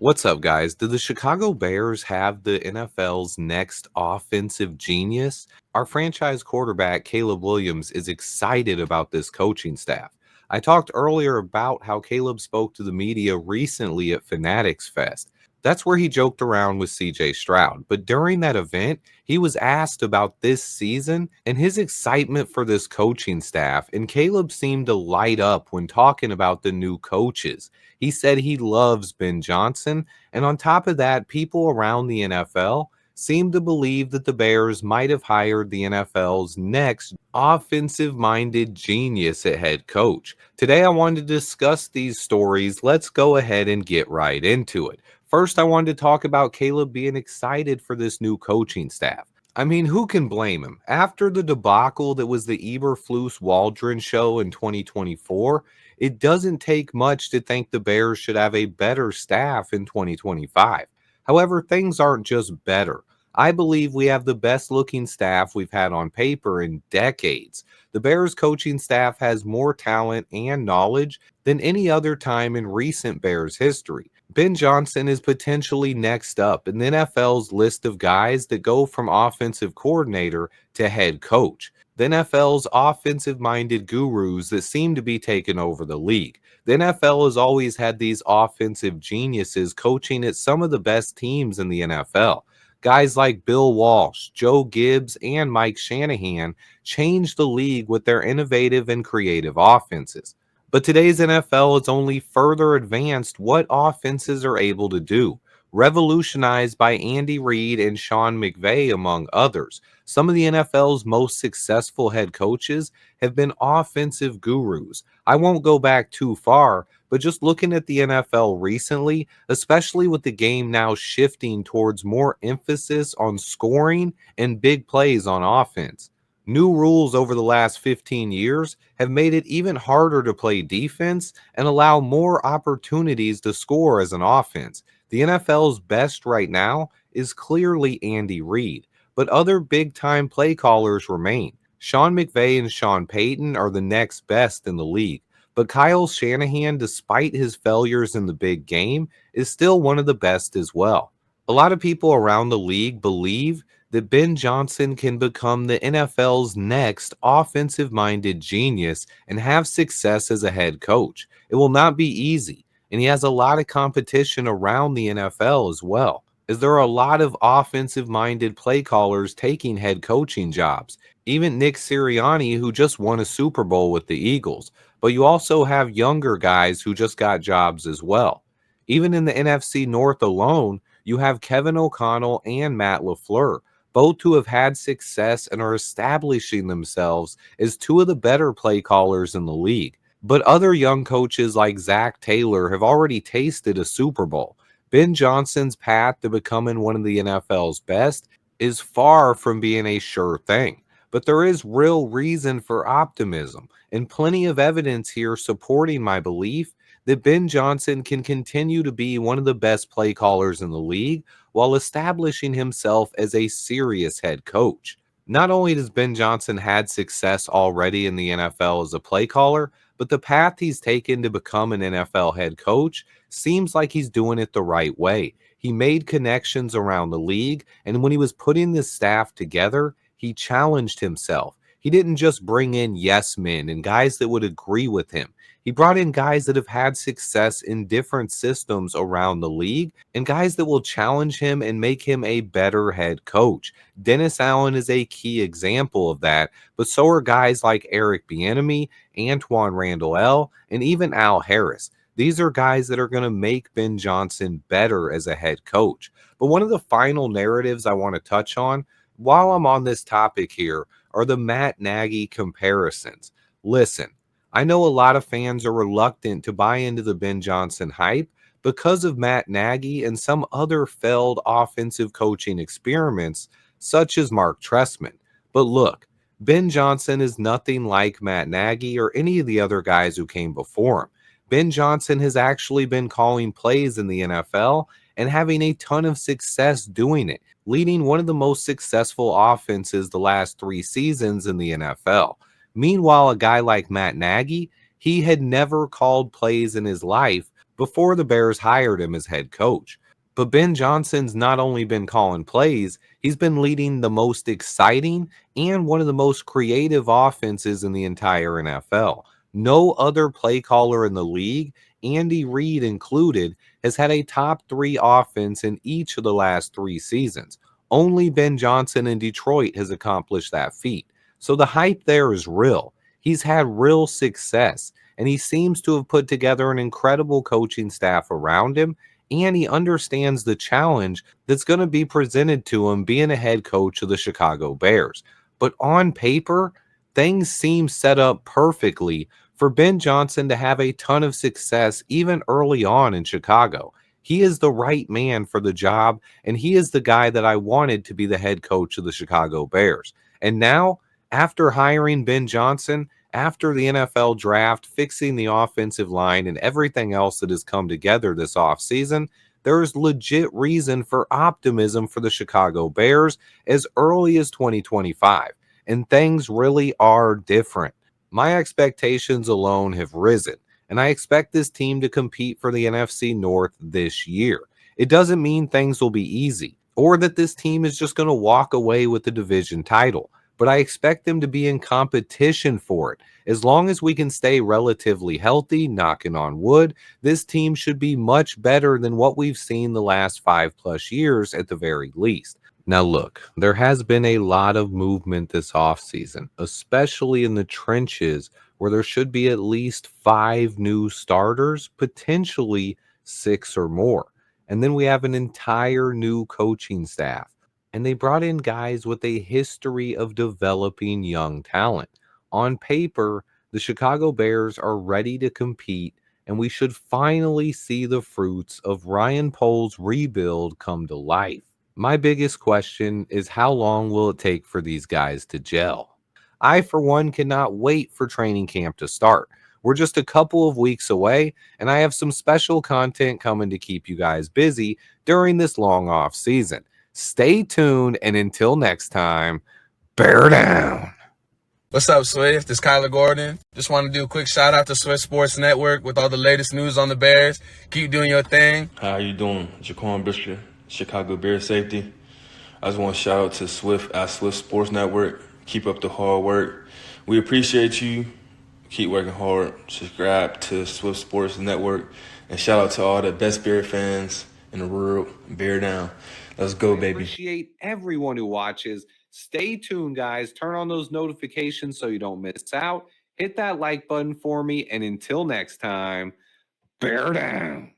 What's up, guys? Do the Chicago Bears have the NFL's next offensive genius? Our franchise quarterback, Caleb Williams, is excited about this coaching staff. I talked earlier about how Caleb spoke to the media recently at Fanatics Fest. That's where he joked around with CJ Stroud. But during that event, he was asked about this season and his excitement for this coaching staff. And Caleb seemed to light up when talking about the new coaches. He said he loves Ben Johnson, and on top of that, people around the NFL seem to believe that the Bears might have hired the NFL's next offensive minded genius at head coach. Today, I wanted to discuss these stories. Let's go ahead and get right into it. First, I wanted to talk about Caleb being excited for this new coaching staff. I mean, who can blame him? After the debacle that was the Eberflus Waldron show in 2024, it doesn't take much to think the Bears should have a better staff in 2025. However, things aren't just better. I believe we have the best looking staff we've had on paper in decades. The Bears coaching staff has more talent and knowledge than any other time in recent Bears history. Ben Johnson is potentially next up in the NFL's list of guys that go from offensive coordinator to head coach. The NFL's offensive minded gurus that seem to be taking over the league. The NFL has always had these offensive geniuses coaching at some of the best teams in the NFL. Guys like Bill Walsh, Joe Gibbs, and Mike Shanahan changed the league with their innovative and creative offenses. But today's NFL has only further advanced what offenses are able to do, revolutionized by Andy Reid and Sean McVay, among others. Some of the NFL's most successful head coaches have been offensive gurus. I won't go back too far, but just looking at the NFL recently, especially with the game now shifting towards more emphasis on scoring and big plays on offense. New rules over the last 15 years have made it even harder to play defense and allow more opportunities to score as an offense. The NFL's best right now is clearly Andy Reid, but other big time play callers remain. Sean McVay and Sean Payton are the next best in the league, but Kyle Shanahan, despite his failures in the big game, is still one of the best as well. A lot of people around the league believe that Ben Johnson can become the NFL's next offensive minded genius and have success as a head coach. It will not be easy, and he has a lot of competition around the NFL as well, as there are a lot of offensive minded play callers taking head coaching jobs. Even Nick Sirianni, who just won a Super Bowl with the Eagles, but you also have younger guys who just got jobs as well. Even in the NFC North alone, you have Kevin O'Connell and Matt LaFleur, both who have had success and are establishing themselves as two of the better play callers in the league. But other young coaches like Zach Taylor have already tasted a Super Bowl. Ben Johnson's path to becoming one of the NFL's best is far from being a sure thing. But there is real reason for optimism and plenty of evidence here supporting my belief that Ben Johnson can continue to be one of the best play callers in the league while establishing himself as a serious head coach. Not only does Ben Johnson had success already in the NFL as a play caller, but the path he's taken to become an NFL head coach seems like he's doing it the right way. He made connections around the league, and when he was putting this staff together, he challenged himself. He didn't just bring in yes men and guys that would agree with him. He brought in guys that have had success in different systems around the league and guys that will challenge him and make him a better head coach. Dennis Allen is a key example of that, but so are guys like Eric Bieniemy, Antoine Randall, and even Al Harris. These are guys that are going to make Ben Johnson better as a head coach. But one of the final narratives I want to touch on while I'm on this topic here are the Matt Nagy comparisons. Listen, I know a lot of fans are reluctant to buy into the Ben Johnson hype because of Matt Nagy and some other failed offensive coaching experiments, such as Mark Trestman. But look, Ben Johnson is nothing like Matt Nagy or any of the other guys who came before him. Ben Johnson has actually been calling plays in the NFL and having a ton of success doing it, leading one of the most successful offenses the last 3 seasons in the NFL. Meanwhile, a guy like Matt Nagy, he had never called plays in his life, before the Bears hired him as head coach. But Ben Johnson's not only been calling plays, he's been leading the most exciting and one of the most creative offenses in the entire NFL. No other play caller in the league, Andy Reid included, has had a top 3 offense in each of the last 3 seasons. Only Ben Johnson in Detroit has accomplished that feat. So the hype there is real. He's had real success, and he seems to have put together an incredible coaching staff around him, and he understands the challenge that's going to be presented to him being a head coach of the Chicago Bears. But on paper, things seem set up perfectly for Ben Johnson to have a ton of success even early on in Chicago. He is the right man for the job, and he is the guy that I wanted to be the head coach of the Chicago Bears. And now, after hiring Ben Johnson, after the NFL draft, fixing the offensive line, and everything else that has come together this offseason, there is legit reason for optimism for the Chicago Bears as early as 2025. And things really are different. My expectations alone have risen, and I expect this team to compete for the NFC North this year. It doesn't mean things will be easy or that this team is just going to walk away with the division title, but I expect them to be in competition for it. As long as we can stay relatively healthy, knocking on wood, this team should be much better than what we've seen the last 5+ years at the very least. Now, look, there has been a lot of movement this offseason, especially in the trenches where there should be at least 5 new starters, potentially 6 or more. And then we have an entire new coaching staff. And they brought in guys with a history of developing young talent. On paper, the Chicago Bears are ready to compete, and we should finally see the fruits of Ryan Poles' rebuild come to life. My biggest question is how long will it take for these guys to gel? I, for one, cannot wait for training camp to start. We're just a couple of weeks away, and I have some special content coming to keep you guys busy during this long off season. Stay tuned, and until next time, bear down. What's up, Swift? It's Kyler Gordon. Just want to do a quick shout out to Swift Sports Network with all the latest news on the Bears. Keep doing your thing. How you doing? Jaquan Brisker, Chicago Bears safety. I just want to shout out to Swift at Swift Sports Network. Keep up the hard work. We appreciate you. Keep working hard. Subscribe to Swift Sports Network. And shout out to all the best Bear fans in the world. Bear down. Let's go, baby. Appreciate everyone who watches. Stay tuned, guys. Turn on those notifications so you don't miss out. Hit that like button for me. And until next time, bear down.